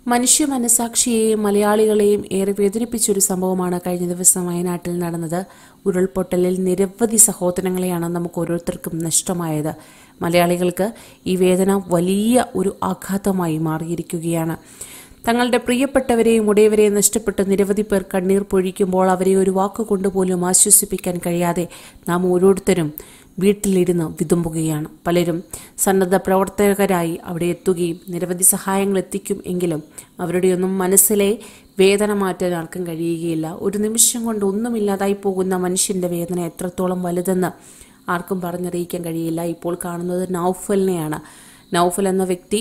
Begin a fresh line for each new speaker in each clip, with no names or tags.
മനുഷ്യ മനസാക്ഷിയെയും മലയാളികളെയും ഏറെ വേദനിപ്പിച്ചൊരു സംഭവമാണ് കഴിഞ്ഞ ദിവസം വയനാട്ടിൽ നടന്നത്. ഉരുൾപൊട്ടലിൽ നിരവധി സഹോദരങ്ങളെയാണ് നമുക്ക് ഓരോരുത്തർക്കും നഷ്ടമായത്. മലയാളികൾക്ക് ഈ വേദന വലിയ ഒരു ആഘാതമായി മാറിയിരിക്കുകയാണ്. തങ്ങളുടെ പ്രിയപ്പെട്ടവരെയും ഉടയവരെയും നഷ്ടപ്പെട്ട് നിരവധി പേർ കണ്ണീർ പൊഴിക്കുമ്പോൾ അവരെ ഒരു വാക്കുകൊണ്ട് പോലും ആശ്വസിപ്പിക്കാൻ കഴിയാതെ നാം ഓരോരുത്തരും വീട്ടിലിരുന്ന് വിതുമ്പുകയാണ്. പലരും സന്നദ്ധ പ്രവർത്തകരായി അവിടെ എത്തുകയും നിരവധി സഹായങ്ങൾ എത്തിക്കും എങ്കിലും അവരുടെയൊന്നും മനസ്സിലെ വേദന മാറ്റാൻ ആർക്കും കഴിയുകയില്ല. ഒരു നിമിഷം കൊണ്ട് ഒന്നുമില്ലാതായി പോകുന്ന മനുഷ്യൻ്റെ വേദന എത്രത്തോളം വലുതെന്ന് ആർക്കും പറഞ്ഞറിയിക്കാൻ കഴിയില്ല. ഇപ്പോൾ കാണുന്നത് നൗഫലിനെയാണ്. നൗഫൽ എന്ന വ്യക്തി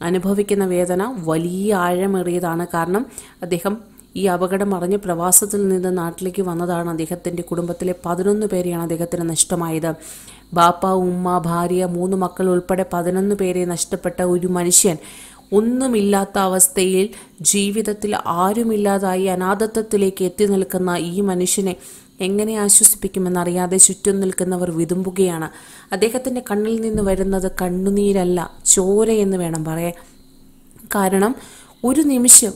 അനുഭവിക്കുന്ന വേദന വലിയ ആഴമേറിയതാണ്. കാരണം അദ്ദേഹം ഈ അപകടം അറിഞ്ഞ് പ്രവാസത്തിൽ നിന്ന് നാട്ടിലേക്ക് വന്നതാണ്. അദ്ദേഹത്തിൻ്റെ കുടുംബത്തിലെ 11 പേരെയാണ് അദ്ദേഹത്തിന് നഷ്ടമായത്. ബാപ്പ, ഉമ്മ, ഭാര്യ, 3 മക്കൾ ഉൾപ്പെടെ 11 പേരെ നഷ്ടപ്പെട്ട ഒരു മനുഷ്യൻ ഒന്നുമില്ലാത്ത അവസ്ഥയിൽ ജീവിതത്തിൽ ആരുമില്ലാതായി അനാഥത്വത്തിലേക്ക് എത്തി നിൽക്കുന്ന ഈ മനുഷ്യനെ എങ്ങനെ ആശ്വസിപ്പിക്കുമെന്നറിയാതെ ചുറ്റും നിൽക്കുന്നവർ വിതുമ്പുകയാണ്. അദ്ദേഹത്തിൻ്റെ കണ്ണിൽ നിന്ന് വരുന്നത് കണ്ണുനീരല്ല, ചോരയെന്ന് വേണം പറയാൻ. കാരണം ഒരു നിമിഷം,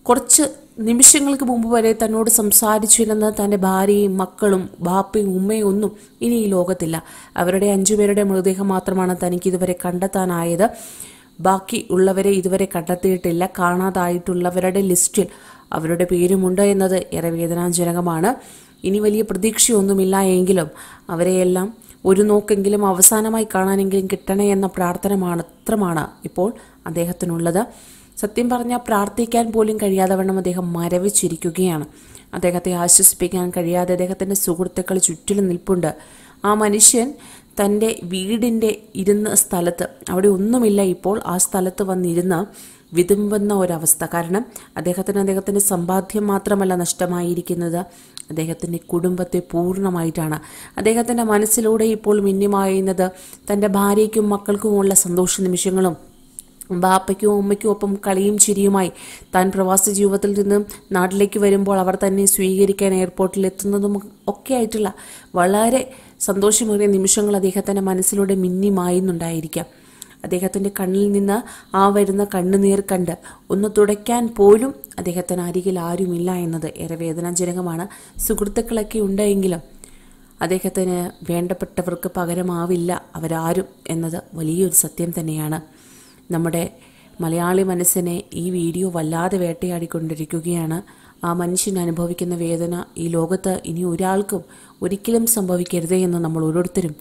കുറച്ച് നിമിഷങ്ങൾക്ക് മുമ്പ് വരെ തന്നോട് സംസാരിച്ചിരുന്ന തൻ്റെ ഭാര്യയും മക്കളും ബാപ്പയും ഉമ്മയും ഒന്നും ഇനി ഈ ലോകത്തില്ല. അവരുടെ 5 പേരുടെ മൃതദേഹം മാത്രമാണ് തനിക്ക് ഇതുവരെ കണ്ടെത്താനായത്. ബാക്കി ഉള്ളവരെ ഇതുവരെ കണ്ടെത്തിയിട്ടില്ല. കാണാതായിട്ടുള്ളവരുടെ ലിസ്റ്റിൽ അവരുടെ പേരുമുണ്ട് എന്നത് ഏറെ വേദനാജനകമാണ്. ഇനി വലിയ പ്രതീക്ഷയൊന്നുമില്ല എങ്കിലും അവരെയെല്ലാം ഒരു നോക്കെങ്കിലും അവസാനമായി കാണാനെങ്കിലും കിട്ടണേ എന്ന പ്രാർത്ഥന മാത്രമാണ് ഇപ്പോൾ അദ്ദേഹത്തിനുള്ളത്. സത്യം പറഞ്ഞാൽ പ്രാർത്ഥിക്കാൻ പോലും കഴിയാതെ വണ്ണം അദ്ദേഹം മരവിച്ചിരിക്കുകയാണ്. അദ്ദേഹത്തെ ആശ്വസിപ്പിക്കാൻ കഴിയാതെ അദ്ദേഹത്തിൻ്റെ സുഹൃത്തുക്കൾ ചുറ്റിലും നിൽപ്പുണ്ട്. ആ മനുഷ്യൻ തൻ്റെ വീടിൻ്റെ ഇരുന്ന സ്ഥലത്ത്, അവിടെ ഒന്നുമില്ല ഇപ്പോൾ, ആ സ്ഥലത്ത് വന്നിരുന്ന് വിതുമ്പുന്ന ഒരവസ്ഥ. കാരണം അദ്ദേഹത്തിൻ്റെ സമ്പാദ്യം മാത്രമല്ല നഷ്ടമായിരിക്കുന്നത്, അദ്ദേഹത്തിൻ്റെ കുടുംബത്തെ പൂർണ്ണമായിട്ടാണ്. അദ്ദേഹത്തിൻ്റെ മനസ്സിലൂടെ ഇപ്പോൾ മിന്നിമായുന്നത് തൻ്റെ ഭാര്യയ്ക്കും മക്കൾക്കുമുള്ള സന്തോഷ നിമിഷങ്ങളും ബാപ്പയ്ക്കും ഉമ്മയ്ക്കും ഒപ്പം കളിയും ചിരിയുമായി താൻ പ്രവാസ ജീവിതത്തിൽ നിന്നും നാട്ടിലേക്ക് വരുമ്പോൾ അവർ തന്നെ സ്വീകരിക്കാൻ എയർപോർട്ടിൽ എത്തുന്നതും ഒക്കെ ആയിട്ടുള്ള വളരെ സന്തോഷമേറിയ നിമിഷങ്ങൾ അദ്ദേഹത്തിൻ്റെ മനസ്സിലൂടെ മിന്നിമായുന്നുണ്ടായിരിക്കാം. അദ്ദേഹത്തിൻ്റെ കണ്ണിൽ നിന്ന് ആ വരുന്ന കണ്ണുനീർ കണ്ട് ഒന്ന് തുടയ്ക്കാൻ പോലും അദ്ദേഹത്തിന് അരികിൽ ആരുമില്ല എന്നത് ഏറെ വേദനാജനകമാണ്. സുഹൃത്തുക്കളൊക്കെ ഉണ്ടെങ്കിലും അദ്ദേഹത്തിന് വേണ്ടപ്പെട്ടവർക്ക് പകരമാവില്ല അവരാരും എന്നത് വലിയൊരു സത്യം തന്നെയാണ്. നമ്മുടെ മലയാളി മനസ്സിനെ ഈ വീഡിയോ വല്ലാതെ വേട്ടയാടിക്കൊണ്ടിരിക്കുകയാണ്. ആ മനുഷ്യൻ അനുഭവിക്കുന്ന വേദന ഈ ലോകത്ത് ഇനി ഒരാൾക്കും ഒരിക്കലും സംഭവിക്കരുതേ എന്ന് നമ്മൾ ഓരോരുത്തരും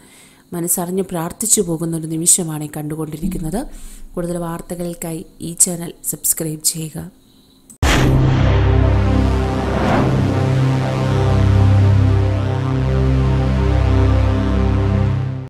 മനസ്സറിഞ്ഞ് പ്രാർത്ഥിച്ചു പോകുന്നൊരു നിമിഷമാണ് കണ്ടുകൊണ്ടിരിക്കുന്നത്. കൂടുതൽ വാർത്തകൾക്കായി ഈ ചാനൽ സബ്സ്ക്രൈബ് ചെയ്യുക.